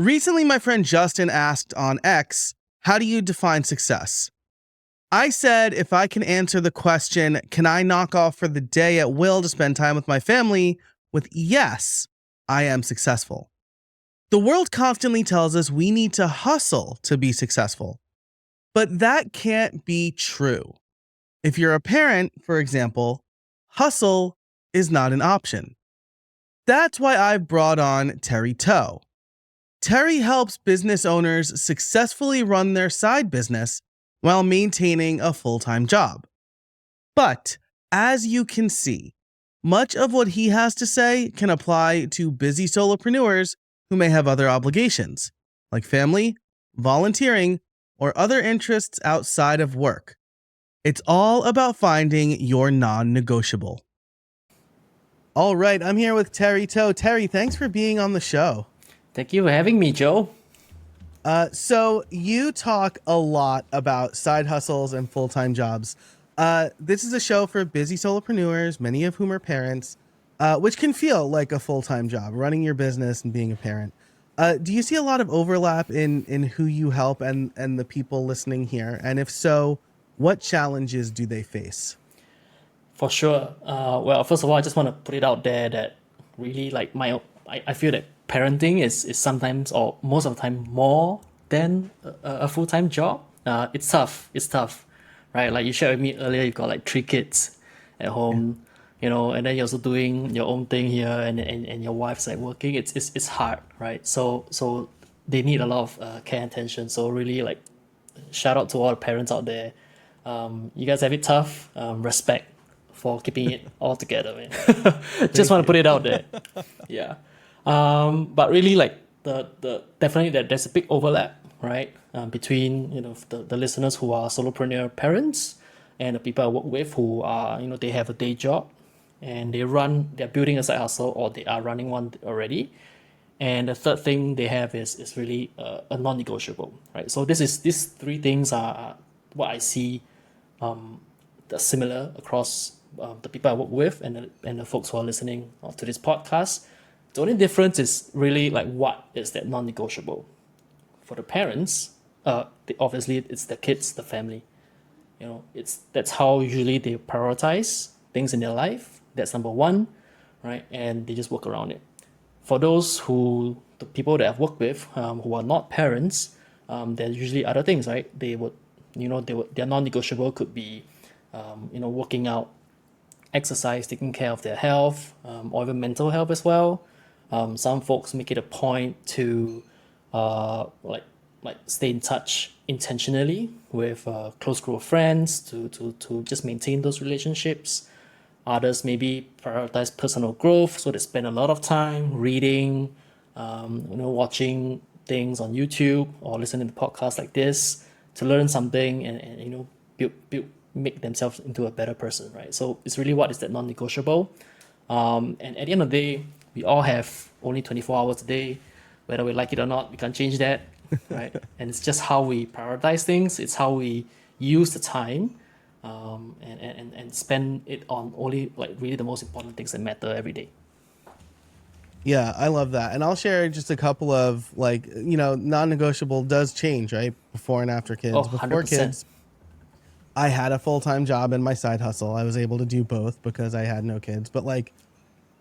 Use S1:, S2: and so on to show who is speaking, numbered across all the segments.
S1: Recently, my friend Justin asked on X, how do you define success? I said if I can answer the question, can I knock off for the day at will to spend time with my family, with yes, I am successful. The world constantly tells us we need to hustle to be successful, but that can't be true. If you're a parent, for example, hustle is not an option. That's why I've brought on Terry Toh. Terry helps business owners successfully run their side business while maintaining a full-time job. But as you can see, much of what he has to say can apply to busy solopreneurs who may have other obligations, like family, volunteering, or other interests outside of work. It's all about finding your non-negotiable. All right, I'm here with Terry Toh. Terry, thanks for being on the show.
S2: Thank you for having me, Joe.
S1: So you talk a lot about side hustles and full-time jobs. This is a show for busy solopreneurs, many of whom are parents, which can feel like a full-time job, running your business and being a parent. Do you see a lot of overlap in who you help and the people listening here? And if so, what challenges do they face?
S2: For sure. Well, first of all, I just want to put it out there that really like I feel that parenting is sometimes or most of the time more than a full-time job. It's tough, right? Like you shared with me earlier, you've got like 3 kids at home, and then you're also doing your own thing here, and your wife's like working. It's hard, right? So they need a lot of care and attention. So really like shout out to all the parents out there. You guys have it tough. Respect for keeping it all together, man. Just want to put it out there. Yeah. But really, like the definitely there's a big overlap, right? Between the listeners who are solopreneur parents and the people I work with who are they have a day job and they're building a side hustle or they are running one already. And the third thing they have is really a non-negotiable, right? So these 3 things are what I see similar across the people I work with and the folks who are listening to this podcast. The only difference is really like what is that non-negotiable. For the parents, obviously it's the kids, the family. That's how usually they prioritize things in their life. That's number one, right? And they just work around it. For the people that I've worked with who are not parents, there's usually other things, right? Their non-negotiable could be, working out, exercise, taking care of their health, or even mental health as well. Some folks make it a point to like stay in touch intentionally with a close group of friends to just maintain those relationships. Others maybe prioritize personal growth, so they spend a lot of time reading, watching things on YouTube or listening to podcasts like this to learn something and make themselves into a better person, right? So it's really what is that non-negotiable. And at the end of the day, we all have only 24 hours a day, whether we like it or not. We can't change that, right? And it's just how we prioritize things. It's how we use the time, and spend it on only like really the most important things that matter every day.
S1: Yeah, I love that. And I'll share just a couple of non-negotiable does change, right? Before and after kids.
S2: Oh,
S1: Before
S2: 100%.
S1: kids, I had a full-time job and my side hustle. I was able to do both because I had no kids. But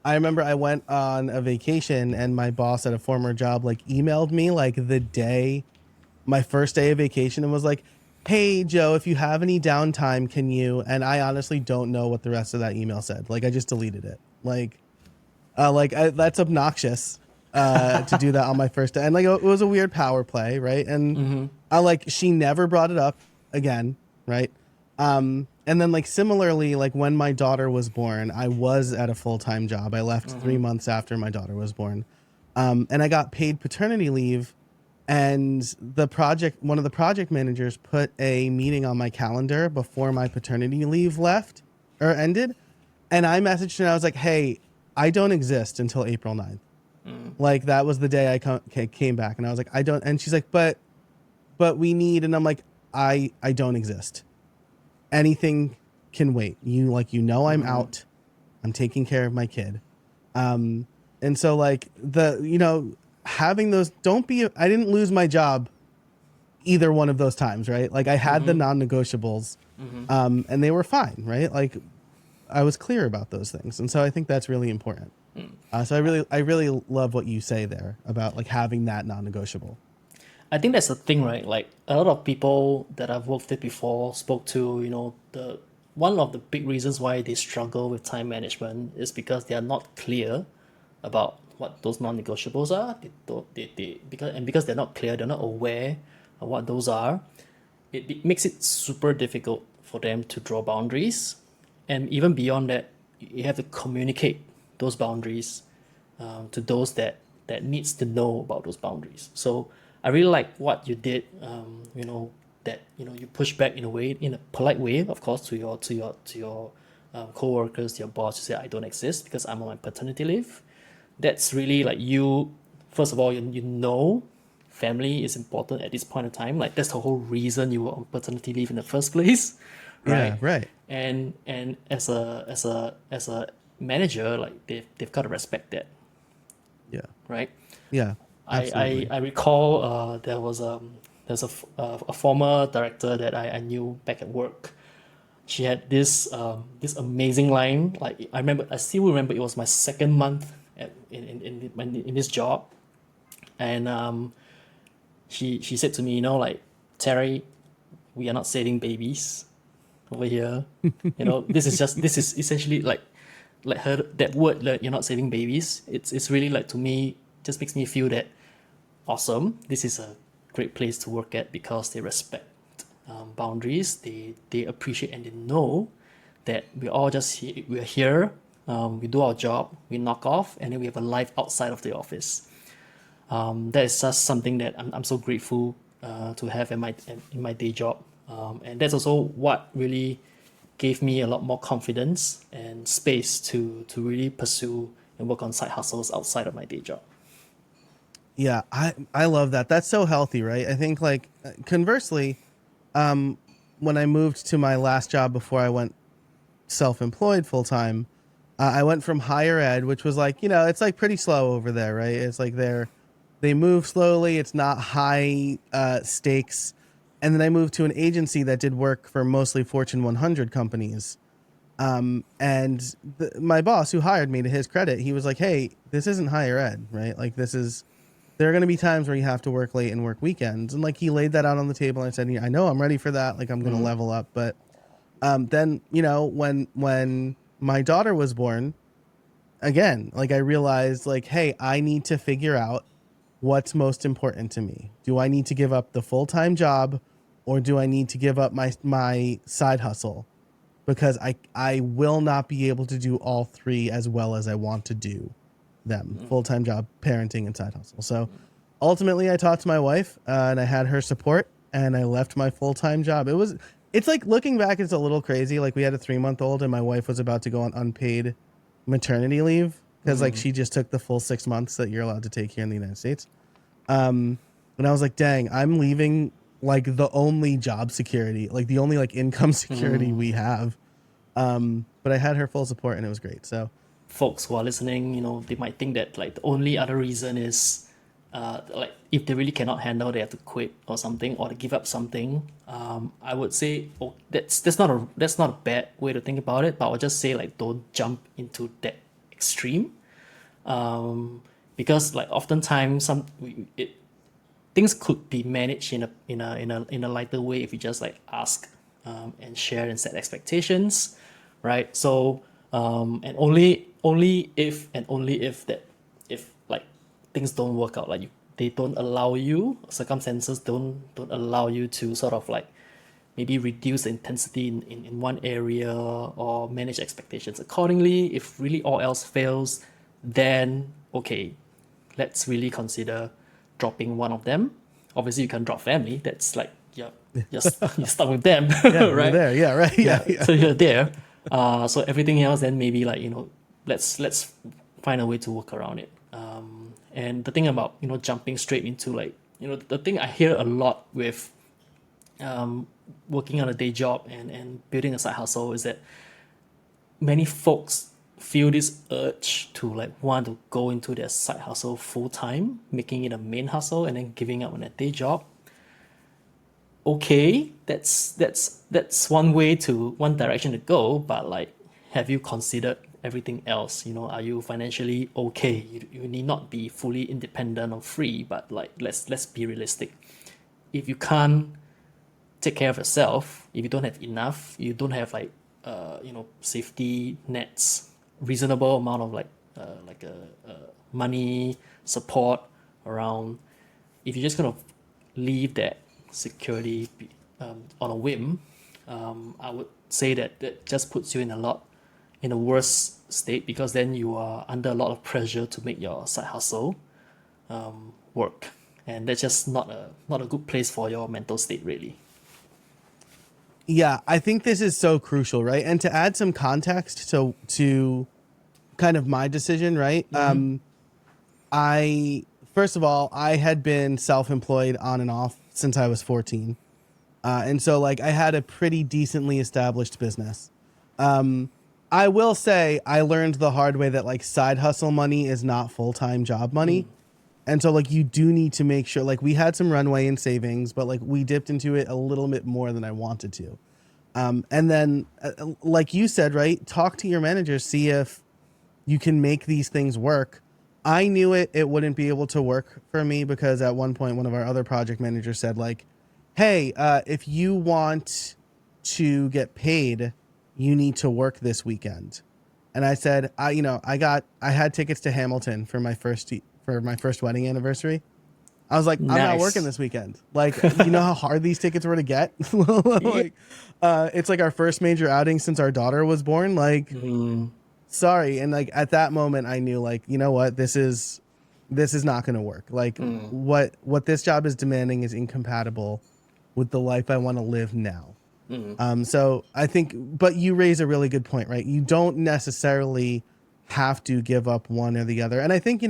S1: I remember I went on a vacation and my boss at a former job emailed me my first day of vacation and was like, "Hey Joe, if you have any downtime, can you?" And I honestly don't know what the rest of that email said. I just deleted it. That's obnoxious to do that on my first day. And it was a weird power play, right? And she never brought it up again, right? And then similarly, when my daughter was born, I was at a full-time job. I left 3 months after my daughter was born. And I got paid paternity leave. And one of the project managers put a meeting on my calendar before my paternity leave ended. And I messaged her and I was like, "Hey, I don't exist until April 9th. That was the day I came back. And I was like, I don't. And she's like, but we need. And I'm like, I don't exist. Anything can wait. I'm out. I'm taking care of my kid. And so having those, I didn't lose my job either one of those times, right? Like I had the non-negotiables, and they were fine, right? Like I was clear about those things. And so I think that's really important. So I really love what you say there about like having that non-negotiable.
S2: I think that's the thing, right? Like a lot of people that I've worked with before spoke to, the one of the big reasons why they struggle with time management is because they are not clear about what those non-negotiables are. Because they're not clear, they're not aware of what those are. It makes it super difficult for them to draw boundaries, and even beyond that, you have to communicate those boundaries to those that needs to know about those boundaries. So I really like what you did. That you push back in a way, in a polite way, of course, to your co-workers, your boss. You say, I don't exist because I'm on my paternity leave. That's really like you. First of all, you know, family is important at this point in time. Like that's the whole reason you were on paternity leave in the first place, right?
S1: Yeah, right.
S2: And as a manager, like they've got to respect that,
S1: Yeah.
S2: right?
S1: Yeah. Absolutely.
S2: I recall there's a former director that I knew back at work. She had this amazing line. Like I still remember it was my second month in this job, and she said to me, like, Terry, we are not saving babies over here. This is essentially like her that word, like you're not saving babies. It's really like, to me, just makes me feel that awesome. This is a great place to work at because they respect boundaries. They appreciate and they know that we're here. We do our job, we knock off, and then we have a life outside of the office. That is just something that I'm so grateful to have in my day job, and that's also what really gave me a lot more confidence and space to really pursue and work on side hustles outside of my day job.
S1: Yeah, I love that. That's so healthy, right? I think like conversely, when I moved to my last job before I went self-employed full time, I went from higher ed, which was like, it's like pretty slow over there, right? It's like they move slowly. It's not high stakes. And then I moved to an agency that did work for mostly Fortune 100 companies. And my boss who hired me, to his credit, he was like, hey, this isn't higher ed, right? Like there are going to be times where you have to work late and work weekends. And like, he laid that out on the table and I said, yeah, I know I'm ready for that. Like I'm going to level up. But, then, when my daughter was born, again, like I realized like, hey, I need to figure out what's most important to me. Do I need to give up the full-time job or do I need to give up my side hustle? Because I will not be able to do all three as well as I want to do them, full-time job, parenting, and side hustle. So ultimately I talked to my wife and I had her support and I left my full-time job. It's like, looking back, it's a little crazy. Like we had a 3-month-old and my wife was about to go on unpaid maternity leave because like she just took the full 6 months that you're allowed to take here in the United States. And I was like, dang, I'm leaving like the only job security, like the only like income security we have. But I had her full support and it was great. So
S2: Folks who are listening, they might think that like the only other reason is like if they really cannot handle, they have to quit or something, or to give up something. I would say, that's not a bad way to think about it, but I would just say like don't jump into that extreme, because like oftentimes things could be managed in a lighter way if you just like ask and share and set expectations, right? So and only if like things don't work out, like they don't allow you, circumstances don't allow you to sort of like maybe reduce the intensity in one area or manage expectations accordingly. If really all else fails, then okay, let's really consider dropping one of them. Obviously, you can drop family. That's like you're stuck with them,
S1: yeah,
S2: right?
S1: you're there. Yeah, right. Yeah.
S2: So you're there. So everything else, then maybe like let's find a way to work around it. And the thing about jumping straight into like the thing I hear a lot with working on a day job and building a side hustle is that many folks feel this urge to like want to go into their side hustle full time, making it a main hustle and then giving up on a day job, okay, that's one direction to go, but like, have you considered everything else? You know, are you financially okay? You need not be fully independent or free, but like, let's be realistic. If you can't take care of yourself, if you don't have enough, you don't have like safety nets, reasonable amount of money support around, if you're just gonna leave that security on a whim, I would say that just puts you in a worse state, because then you are under a lot of pressure to make your side hustle work, and that's just not a good place for your mental state, really.
S1: Yeah, I think this is so crucial, right? And to add some context to kind of my decision, right? I first of all, I had been self-employed on and off since I was 14. And so like I had a pretty decently established business. I will say I learned the hard way that like side hustle money is not full-time job money. And so like you do need to make sure, like we had some runway in savings, but like we dipped into it a little bit more than I wanted to. And then like you said, right, talk to your manager, see if you can make these things work. I knew it wouldn't be able to work for me, because at one point one of our other project managers said like, hey, if you want to get paid, you need to work this weekend. And I said, I had tickets to Hamilton for my first wedding anniversary. I was like, I'm not working this weekend. Like, you know how hard these tickets were to get? Like, it's like our first major outing since our daughter was born. Like, sorry. And like at that moment I knew like, you know what, this is not going to work. Like what this job is demanding is incompatible with the life I want to live now. So I think, but you raise a really good point, right? You don't necessarily have to give up one or the other. And I think,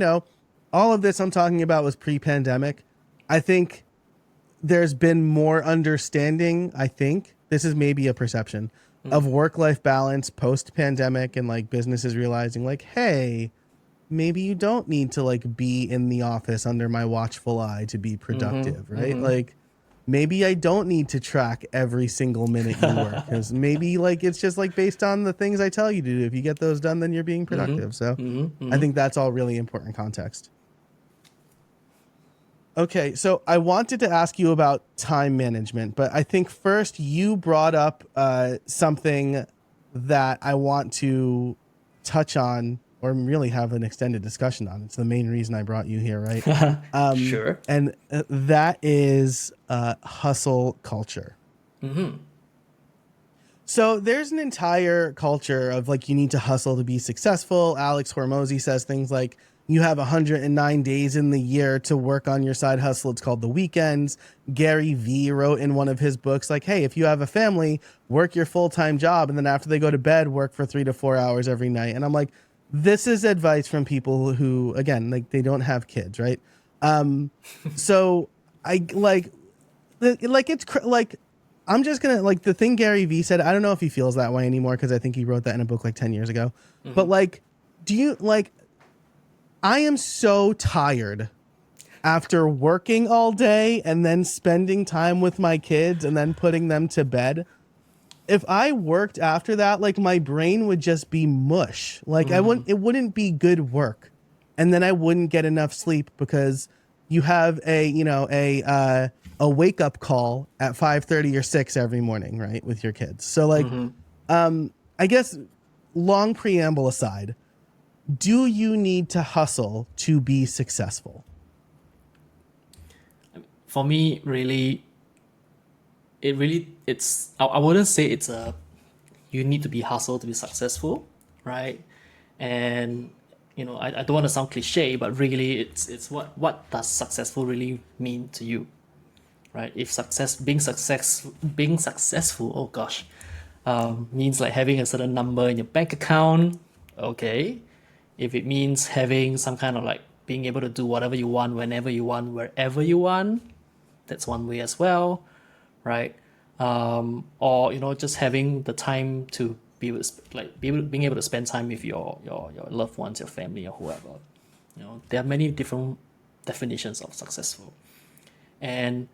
S1: all of this I'm talking about was pre-pandemic. I think there's been more understanding, I think, this is maybe a perception, of work-life balance post-pandemic, and like businesses realizing like, hey, maybe you don't need to like be in the office under my watchful eye to be productive, right? Like maybe I don't need to track every single minute you work, because maybe like it's just like based on the things I tell you to do. If you get those done, then you're being productive. So I think that's all really important context. Okay, so I wanted to ask you about time management, but I think first you brought up something that I want to touch on, or really have an extended discussion on. It's the main reason I brought you here, right?
S2: Sure.
S1: And that is hustle culture. So there's an entire culture of like, you need to hustle to be successful. Alex Hormozy says things like, you have 109 days in the year to work on your side hustle. It's called the weekends. Gary Vee wrote in one of his books, like, hey, if you have a family, work your full-time job, and then after they go to bed, work for 3 to 4 hours every night. And I'm like, this is advice from people who, again, like they don't have kids, right? So I like it's like, I'm just gonna like the thing Gary Vee said. I don't know if he feels that way anymore, because I think he wrote that in a book like 10 years ago. But like, do you like? I am so tired after working all day and then spending time with my kids and then putting them to bed. If I worked after that, like my brain would just be mush. Like it wouldn't be good work. And then I wouldn't get enough sleep, because you have a wake up call at 5:30 or 6 every morning, right? With your kids. So like, I guess long preamble aside, do you need to hustle to be successful?
S2: For me, really, it's, I wouldn't say it's you need to be hustle to be successful, right? And, I don't want to sound cliche, but really it's what does successful really mean to you, right? If being successful, oh gosh, means like having a certain number in your bank account, okay. If it means having some kind of like being able to do whatever you want, whenever you want, wherever you want, that's one way as well, right? Or, just having the time to being able to spend time with your loved ones, your family, or whoever. There are many different definitions of successful, and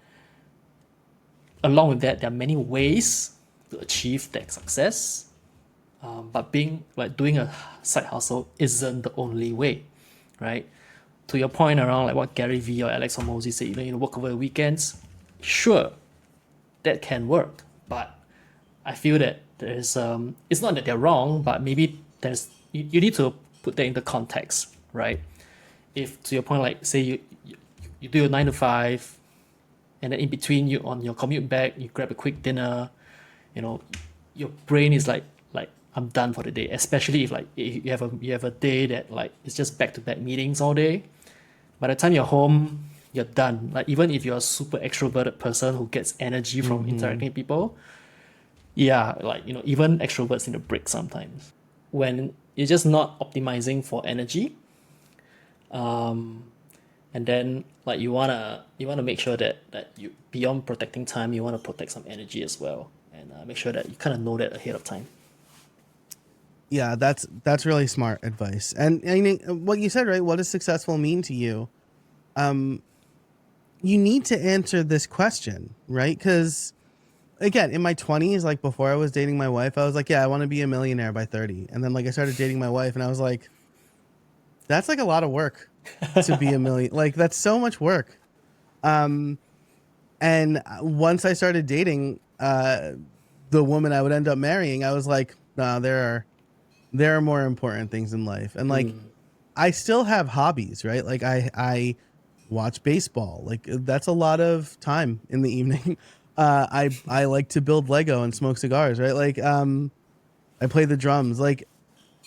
S2: along with that, there are many ways to achieve that success. But doing a side hustle isn't the only way, right? To your point around like what Gary Vee or Alex Hormozi said, work over the weekends, sure, that can work. But I feel that there's it's not that they're wrong, but maybe you need to put that into context, right? If to your point, like say you do your 9 to 5, and then in between you on your commute back, you grab a quick dinner, your brain is like I'm done for the day. Especially if you have a day that like it's just back to back meetings all day. By the time you're home, you're done. Like even if you're a super extroverted person who gets energy from interacting with people, yeah, even extroverts need a break sometimes. When you're just not optimizing for energy, and then like you wanna make sure that you, beyond protecting time, you want to protect some energy as well, and make sure that you kind of know that ahead of time.
S1: Yeah, that's really smart advice. And I mean, what you said, right? What does successful mean to you? You need to answer this question, right? Because again, in my 20s, like before I was dating my wife, I was like, yeah, I want to be a millionaire by 30. And then like I started dating my wife and I was like, that's like a lot of work to be a million. Like that's so much work. And once I started dating the woman I would end up marrying, I was like, no, there are more important things in life. And like I still have hobbies, right? Like I watch baseball. Like that's a lot of time in the evening. I like to build Lego and smoke cigars, right? Like I play the drums. Like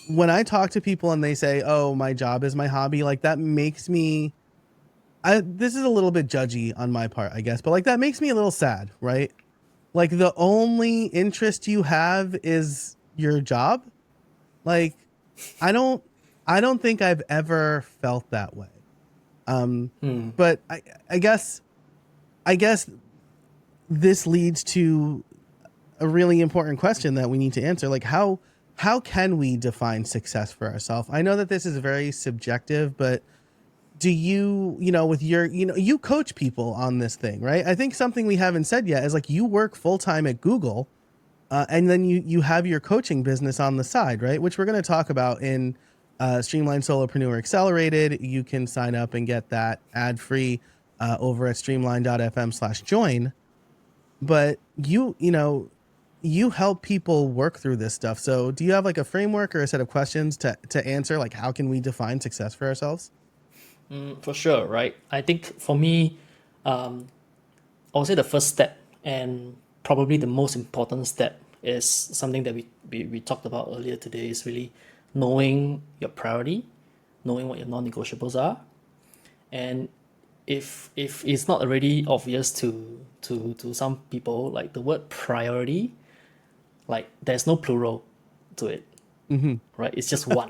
S1: when I talk to people and they say, "Oh, my job is my hobby," like that makes me this is a little bit judgy on my part, I guess, but like that makes me a little sad, right? Like the only interest you have is your job. Like I don't think I've ever felt that way. But I guess this leads to a really important question that we need to answer. Like how can we define success for ourselves? I know that this is very subjective, but do you with your, you coach people on this thing, right? I think something we haven't said yet is like you work full-time at Google, and then you have your coaching business on the side, right? Which we're going to talk about in Streamlined Solopreneur Accelerated. You can sign up and get that ad-free over at streamline.fm/join. But you help people work through this stuff. So do you have like a framework or a set of questions to answer? Like how can we define success for ourselves?
S2: For sure, right? I think for me, I would say the first step and probably the most important step is something that we talked about earlier today, is really knowing your priority, knowing what your non-negotiables are. And if it's not already obvious to some people, like the word priority, like there's no plural to it, right? It's just one,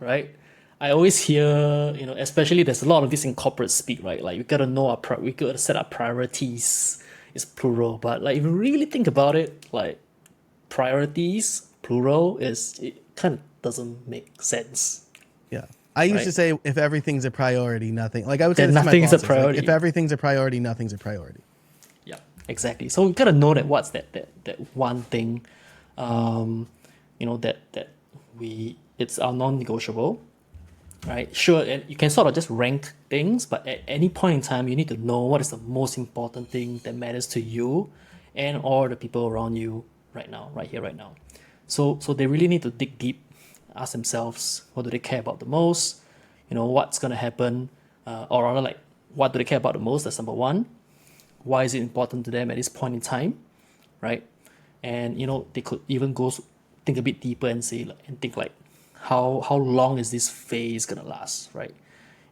S2: right? I always hear, especially there's a lot of this in corporate speak, right? Like we gotta know we gotta set up priorities. It's plural, but like if you really think about it, like priorities plural it kind of doesn't make sense.
S1: Yeah. I used to say if everything's a priority, nothing. Like I would say
S2: Then
S1: this to my
S2: nothing's a
S1: bosses, like,
S2: priority.
S1: if everything's a priority, nothing's a priority.
S2: Yeah, exactly. So we gotta know that what's that one thing, that it's our non-negotiable, right? Sure, and you can sort of just rank things, but at any point in time, you need to know what is the most important thing that matters to you and or the people around you right now, right here, right now. So they really need to dig deep, ask themselves, what do they care about the most? What's gonna happen, or rather, like, what do they care about the most? That's number one. Why is it important to them at this point in time, right? And they could even think a bit deeper and think like, how long is this phase gonna last, right?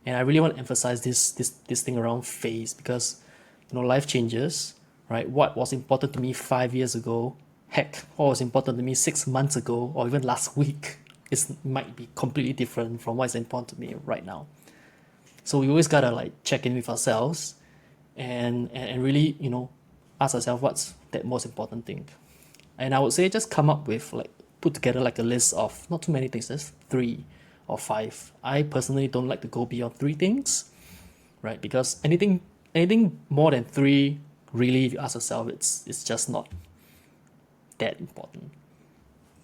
S2: And I really want to emphasize this thing around phase, because life changes, right? What was important to me 5 years ago, heck, what was important to me 6 months ago, or even last week, might be completely different from what's important to me right now. So we always gotta like check in with ourselves and really ask ourselves what's that most important thing. And I would say just come up with like put together like a list of not too many things, just 3 or 5. I personally don't like to go beyond 3 things, right? Because anything more than 3, really, if you ask yourself, it's just not that important.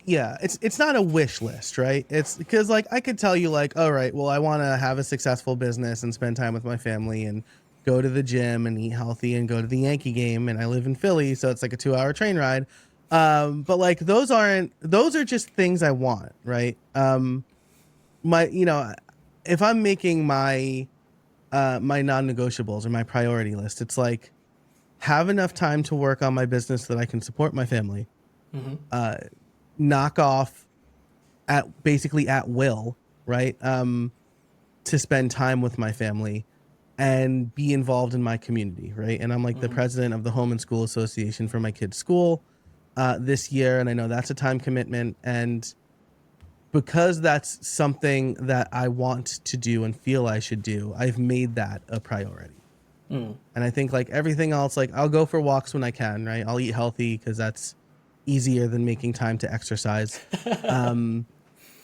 S1: Yeah, it's not a wish list, right? It's because like I could tell you like, all right, well, I want to have a successful business and spend time with my family and go to the gym and eat healthy and go to the Yankee game, and I live in Philly, so it's like a 2-hour train ride. But like those are just things I want, right? My if I'm making my non-negotiables or my priority list, it's like have enough time to work on my business so that I can support my family. Knock off basically at will, right? To spend time with my family and be involved in my community, right? And I'm like the president of the Home and School Association for my kids' school this year, and I know that's a time commitment. And because that's something that I want to do and feel I should do, I've made that a priority. And I think like everything else, like I'll go for walks when I can, right? I'll eat healthy because that's easier than making time to exercise.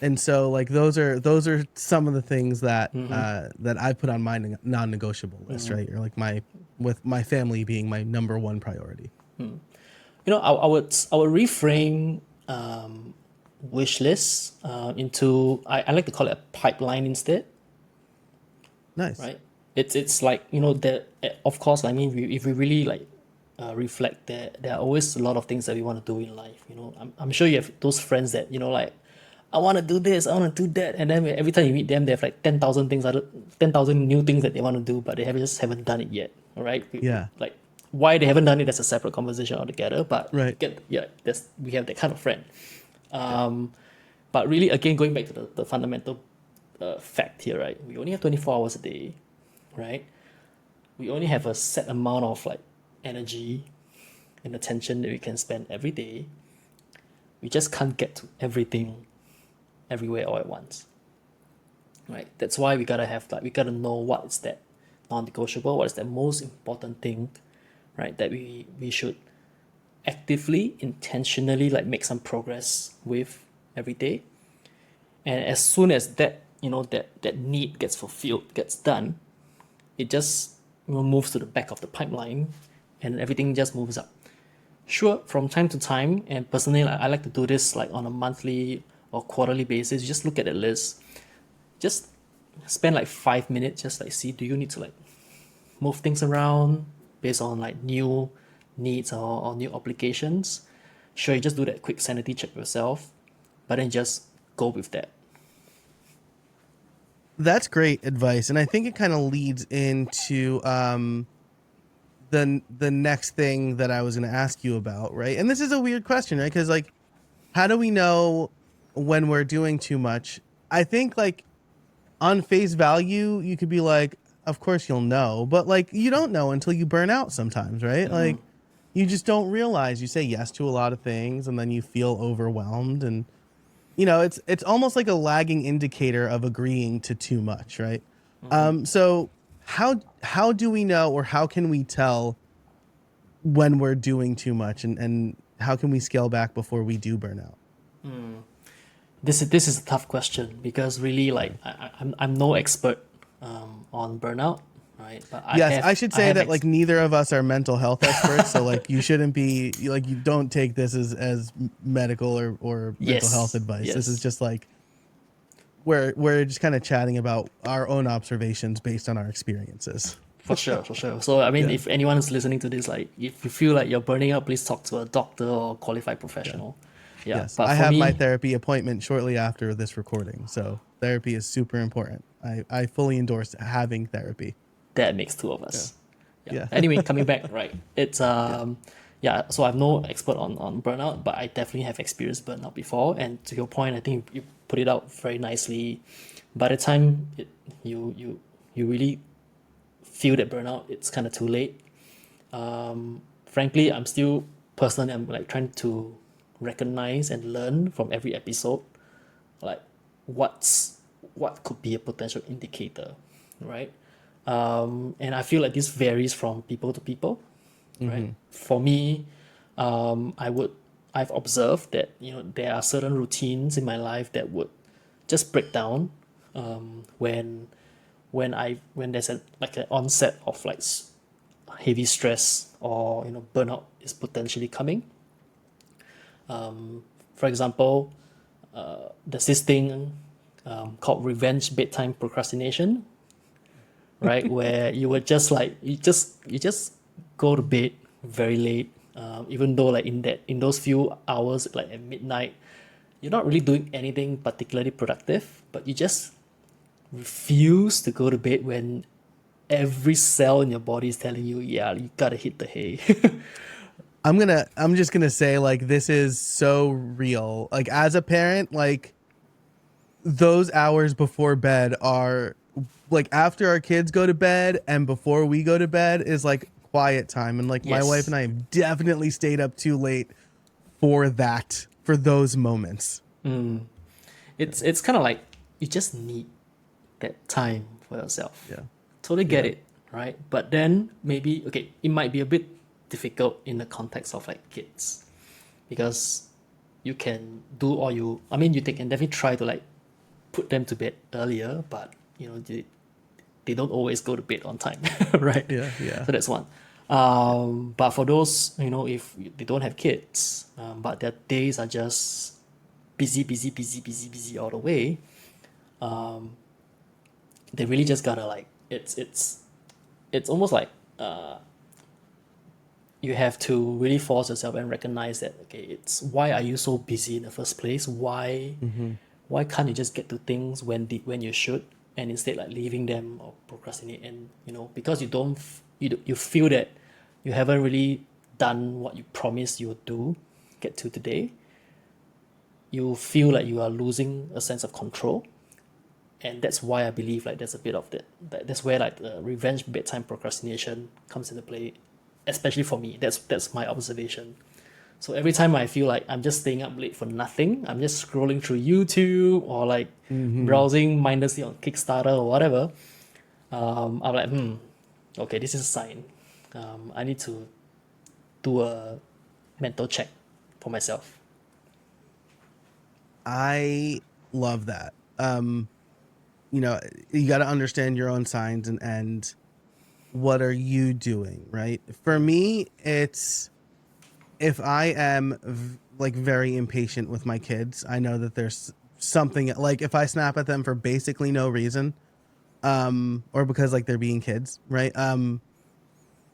S1: And so like those are some of the things that that I put on my non-negotiable list, right? Or like with my family being my number one priority.
S2: I would reframe wish list into I like to call it a pipeline instead.
S1: Nice.
S2: Right? It's like that. Of course, I mean, if we really like reflect that there are always a lot of things that we want to do in life. I'm sure you have those friends that like, I want to do this, I want to do that, and then every time you meet them, they have like 10,000 new things that they want to do, but they haven't done it yet. All right?
S1: Yeah.
S2: Like why they haven't done it, that's a separate conversation altogether. But
S1: right.
S2: We have that kind of friend. But really, again, going back to the fundamental fact here, right? We only have 24 hours a day, right? We only have a set amount of like energy and attention that we can spend every day. We just can't get to everything everywhere all at once, right? That's why we gotta know what is that non-negotiable, what is that most important thing, right? That we should actively, intentionally like make some progress with every day. And as soon as that that need gets fulfilled, gets done, it just moves to the back of the pipeline, and everything just moves up. Sure, from time to time, and personally, I like to do this like on a monthly or quarterly basis. You just look at the list, just spend like 5 minutes, just like see, do you need to like move things around based on like new needs or new obligations? Sure, you just do that quick sanity check yourself, but then just go with that.
S1: That's great advice, and I think it kind of leads into the next thing that I was going to ask you about, right? And this is a weird question, right? Because like, how do we know when we're doing too much? I think like on face value, you could be like, of course you'll know, but like you don't know until you burn out sometimes, right? Like you just don't realize you say yes to a lot of things and then you feel overwhelmed, and it's almost like a lagging indicator of agreeing to too much, right? So how do we know, or how can we tell when we're doing too much, and how can we scale back before we do burn out?
S2: This is a tough question, because really, like, I'm no expert on burnout, right? But
S1: I should say that like neither of us are mental health experts, so like you shouldn't be like, you don't take this as medical or mental health advice.
S2: Yes.
S1: This is just like we're just kind of chatting about our own observations based on our experiences.
S2: For sure. So I mean, if anyone is listening to this, like if you feel like you're burning out, please talk to a doctor or qualified professional.
S1: Yes,
S2: but
S1: I
S2: for
S1: have
S2: me,
S1: my therapy appointment shortly after this recording, so therapy is super important. I fully endorse having therapy.
S2: that makes 2 of us.
S1: Yeah.
S2: Anyway, coming back, right? It's so I'm no expert on burnout, but I definitely have experienced burnout before. And to your point, I think you put it out very nicely. By the time you really feel that burnout, it's kind of too late. Frankly, I'm like trying to recognize and learn from every episode, like what could be a potential indicator, right? And I feel like this varies from people to people, right? For me, I would I've observed that there are certain routines in my life that would just break down when there's like an onset of like heavy stress, or burnout is potentially coming. For example, there's this thing called revenge bedtime procrastination, right? Where you would just like you just go to bed very late, even though like in those few hours like at midnight, you're not really doing anything particularly productive, but you just refuse to go to bed when every cell in your body is telling you, yeah, you gotta hit the hay.
S1: I'm just gonna say, like, this is so real. Like, as a parent, like, those hours before bed are like after our kids go to bed and before we go to bed is like quiet time. And like my wife
S2: Yes.
S1: and I have definitely stayed up too late for those moments.
S2: It's kind of like you just need that time for yourself.
S1: Yeah.
S2: Totally get
S1: Yeah.
S2: it, right? But then maybe, okay, it might be a bit difficult in the context of like kids, because you can do all I mean, you can definitely try to like put them to bed earlier, but they don't always go to bed on time, right?
S1: Yeah. Yeah.
S2: So that's one. But for those, if they don't have kids, but their days are just busy, busy, busy, busy, busy all the way, they really just gotta like it's almost like you have to really force yourself and recognize that, okay, it's why are you so busy in the first place? Why can't you just get to things when you should, and instead like leaving them or procrastinate, and because you don't you feel that you haven't really done what you promised you would get to today, you feel like you are losing a sense of control. And that's why I believe like there's a bit of that's where like the revenge bedtime procrastination comes into play, especially for me. That's my observation. So every time I feel like I'm just staying up late for nothing, I'm just scrolling through YouTube or like browsing mindlessly on Kickstarter or whatever, I'm like, okay, this is a sign. I need to do a mental check for myself.
S1: I love that. You got to understand your own signs and what are you doing, right? For me, it's if I am like very impatient with my kids, I know that there's something, like if I snap at them for basically no reason, or because like they're being kids, right?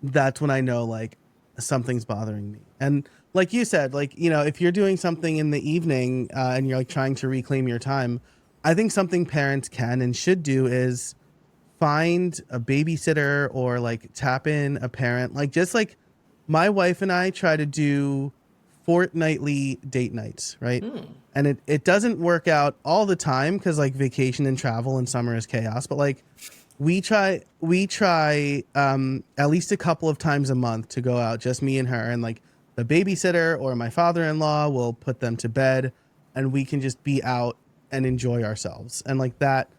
S1: That's when I know like something's bothering me. And like you said, like, if you're doing something in the evening and you're like trying to reclaim your time, I think something parents can and should do is find a babysitter or like tap in a parent. Like, just like my wife and I try to do fortnightly date nights, right? And it doesn't work out all the time because like vacation and travel and summer is chaos, but like we try at least a couple of times a month to go out, just me and her, and like the babysitter or my father-in-law will put them to bed and we can just be out and enjoy ourselves. And like that,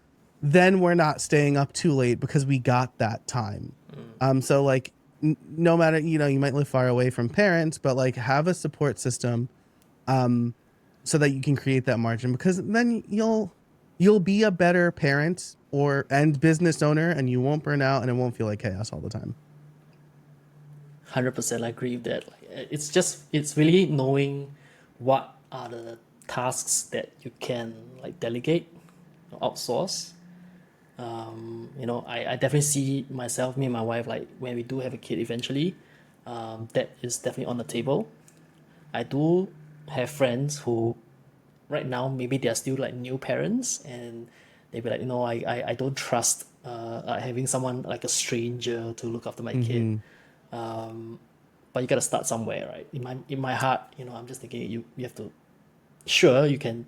S1: then we're not staying up too late because we got that time. So like no matter, you might live far away from parents, but like have a support system so that you can create that margin, because then you'll be a better parent and business owner, and you won't burn out and it won't feel like chaos all the time.
S2: 100% I agree with that. Like, it's really knowing what are the tasks that you can like delegate or outsource. I definitely see myself, me and my wife, like when we do have a kid eventually, that is definitely on the table. I do have friends who right now maybe they're still like new parents, and they be like, I don't trust having someone like a stranger to look after my kid. But you gotta start somewhere, right? In my heart, I'm just thinking you have to, sure, you can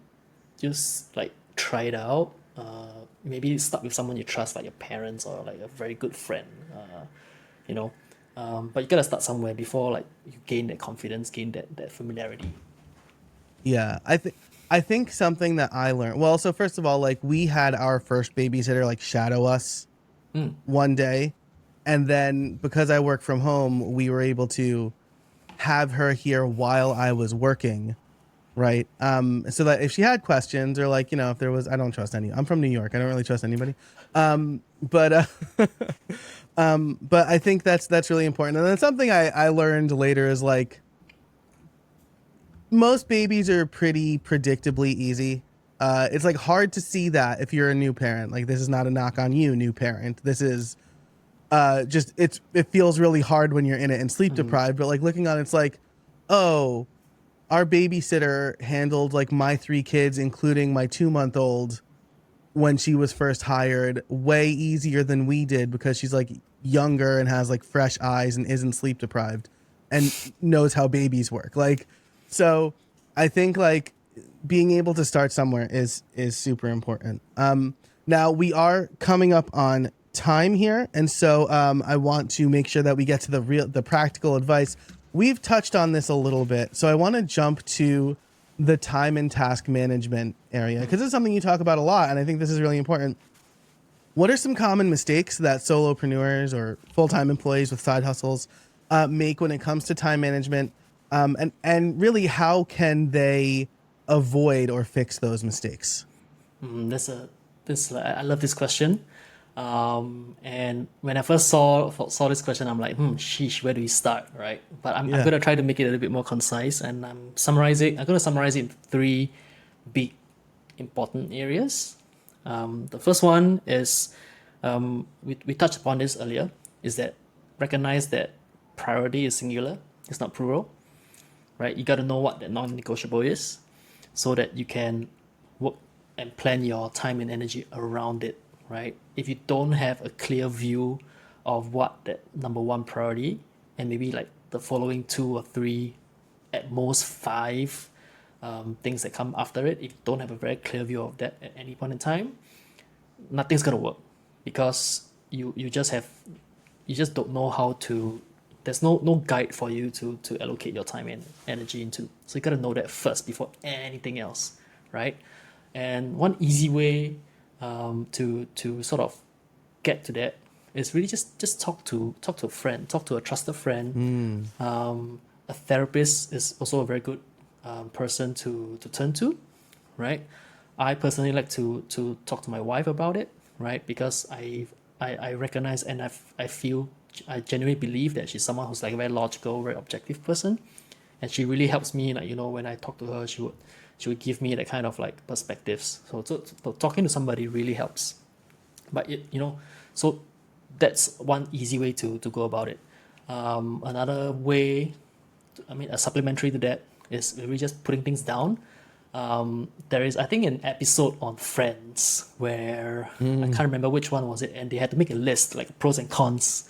S2: just like try it out. Maybe start with someone you trust, like your parents or like a very good friend. But you gotta start somewhere before like you gain that confidence, gain that familiarity.
S1: Yeah, I think something that I learned. Well, so first of all, like we had our first babysitter like shadow us one day, and then because I work from home, we were able to have her here while I was working, right? So that if she had questions or like, if there was, I don't trust any. I'm from New York. I don't really trust anybody. But but I think that's really important. And then something I learned later is like most babies are pretty predictably easy. It's like hard to see that if you're a new parent. Like this is not a knock on you, new parent. This is just it feels really hard when you're in it and sleep deprived. But like looking on, it's like, oh, our babysitter handled like my 3 kids, including my 2-month-old, when she was first hired, way easier than we did because she's like younger and has like fresh eyes and isn't sleep deprived and knows how babies work. Like, so I think like being able to start somewhere is super important. Now we are coming up on time here, and so I want to make sure that we get to the practical advice. We've touched on this a little bit, so I want to jump to the time and task management area because it's something you talk about a lot, and I think this is really important. What are some common mistakes that solopreneurs or full-time employees with side hustles make when it comes to time management, and really how can they avoid or fix those mistakes?
S2: I love this question. And when I first saw this question, I'm like, sheesh, where do we start, right? But I'm going to try to make it a little bit more concise, and I'm going to summarize it in 3 big important areas. The first one is, we touched upon this earlier, is that recognize that priority is singular, it's not plural, right? You got to know what that non-negotiable is so that you can work and plan your time and energy around it, right? If you don't have a clear view of what that number 1 priority and maybe like the following 2 or 3, at most 5 things that come after it, if you don't have a very clear view of that at any point in time, nothing's gonna work because you just don't know how to. There's no guide for you to allocate your time and energy into. So you gotta know that first before anything else, right? And one easy way to sort of get to that is really just talk to a friend, talk to a trusted friend. A therapist is also a very good person to turn to, right? I personally like to talk to my wife about it, right? Because I recognize and I genuinely believe that she's someone who's like a very logical, very objective person, and she really helps me. Like when I talk to her, she would give me that kind of like perspectives. So talking to somebody really helps. But so that's one easy way to go about it. Another way, a supplementary to that is really just putting things down. There is, I think, an episode on Friends where I can't remember which one was it, and they had to make a list like pros and cons.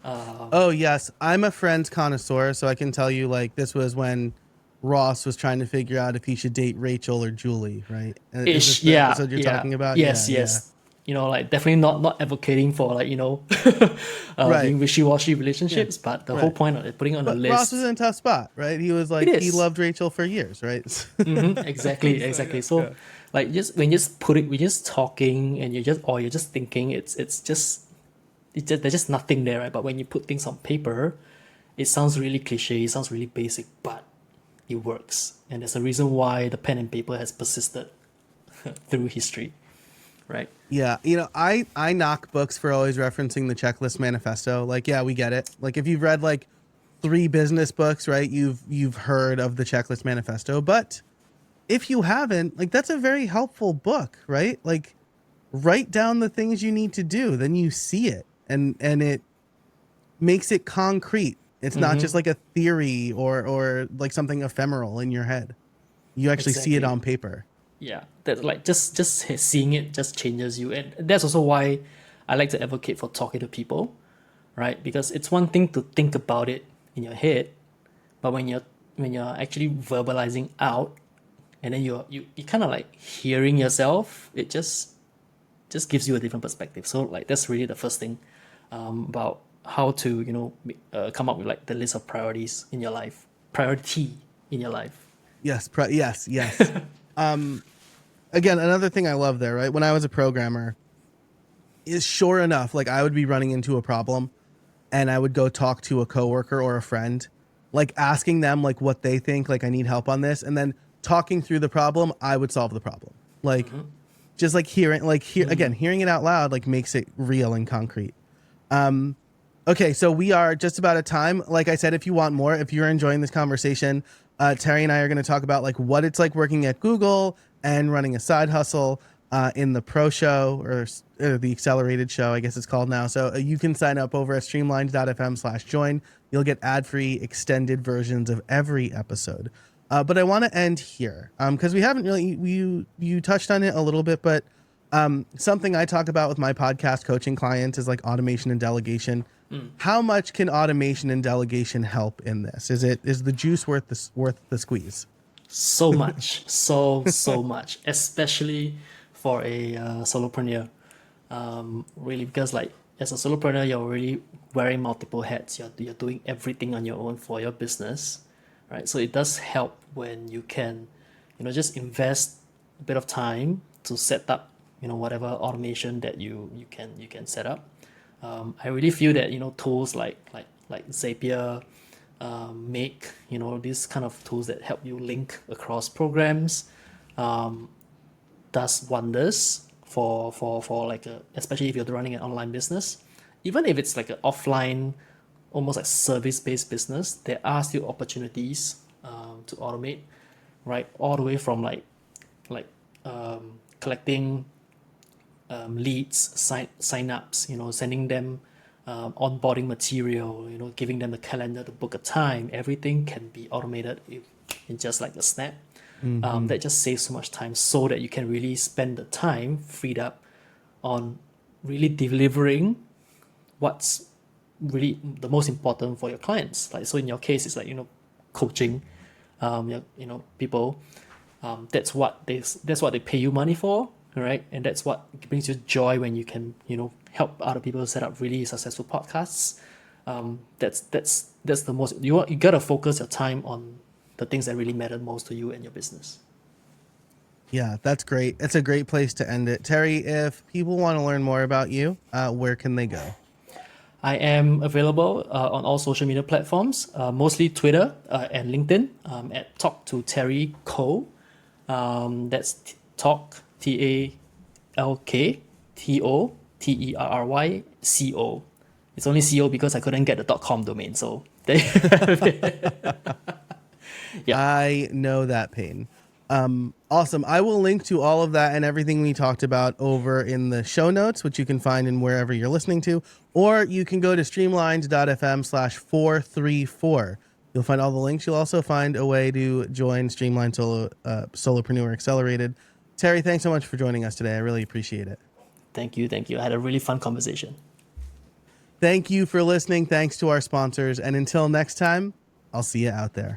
S1: Oh yes, I'm a Friends connoisseur, so I can tell you like this was when Ross was trying to figure out if he should date Rachel or Julie, right? Is this the episode you're talking about?
S2: Yes. Like definitely not advocating for like being wishy-washy relationships, but the whole point of it, putting on a list.
S1: Ross was in a tough spot, right? He was like he loved Rachel for years, right?
S2: Exactly. So like when you just put it, we're just talking, and you're just thinking, there's just nothing there, right? But when you put things on paper, it sounds really cliche, it sounds really basic, but it works, and there's a reason why the pen and paper has persisted through history, right?
S1: Yeah, I knock books for always referencing the Checklist Manifesto. Like, yeah, we get it. Like, if you've read like 3 business books, right, you've heard of the Checklist Manifesto. But if you haven't, like, that's a very helpful book, right? Like, write down the things you need to do, then you see it, and it makes it concrete. It's not just like a theory or like something ephemeral in your head. You actually see it on paper.
S2: Yeah, that like just seeing it just changes you, and that's also why I like to advocate for talking to people, right? Because it's one thing to think about it in your head, but when you're actually verbalizing out, and then you kind of like hearing yourself, it just gives you a different perspective. So like that's really the first thing about how to come up with like the list of priority in your life.
S1: Yes. Yes. Again, another thing I love there, right? When I was a programmer, is sure enough, like I would be running into a problem and I would go talk to a coworker or a friend like asking them like what they think, like I need help on this, and then talking through the problem, I would solve the problem. Like just like hearing, like again, hearing it out loud, like makes it real and concrete. Okay, so we are just about at time. Like I said, if you want more, if you're enjoying this conversation, Terry and I are going to talk about like what it's like working at Google and running a side hustle in the Pro Show or the Accelerated Show, I guess it's called now. So you can sign up over at streamlined.fm/join. You'll get ad-free extended versions of every episode. But I want to end here because we haven't really, you touched on it a little bit, but something I talk about with my podcast coaching clients is like automation and delegation. How much can automation and delegation help in this? Is the juice worth the squeeze?
S2: So much, so much, especially for a solopreneur. Really, because like as a solopreneur, you're really wearing multiple hats. You're doing everything on your own for your business, right? So it does help when you can, just invest a bit of time to set up, whatever automation that you can set up. I really feel that tools like Zapier, Make, these kind of tools that help you link across programs, does wonders for like especially if you're running an online business. Even if it's like an offline, almost like service-based business, there are still opportunities to automate, right? All the way from like collecting leads, sign-ups, sending them onboarding material, giving them a calendar to book a time. Everything can be automated in just like a snap. That just saves so much time so that you can really spend the time freed up on really delivering what's really the most important for your clients. Like, so in your case, it's like, coaching, people, that's what they pay you money for. Right, and that's what brings you joy when you can, help other people set up really successful podcasts. That's the most you gotta focus your time on the things that really matter most to you and your business.
S1: Yeah, that's great. It's a great place to end it. Terry, if people want to learn more about you, where can they go?
S2: I am available on all social media platforms, mostly Twitter and LinkedIn at Talk to Terry Toh. That's Talk TALKTOTERRYCO. It's only CO because I couldn't get the .com domain. So there you have it. Yeah.
S1: I know that pain. Awesome. I will link to all of that and everything we talked about over in the show notes, which you can find in wherever you're listening to, or you can go to streamlined.fm/434. You'll find all the links. You'll also find a way to join Streamlined Solopreneur Accelerated. Terry, thanks so much for joining us today. I really appreciate it.
S2: Thank you. I had a really fun conversation.
S1: Thank you for listening. Thanks to our sponsors. And until next time, I'll see you out there.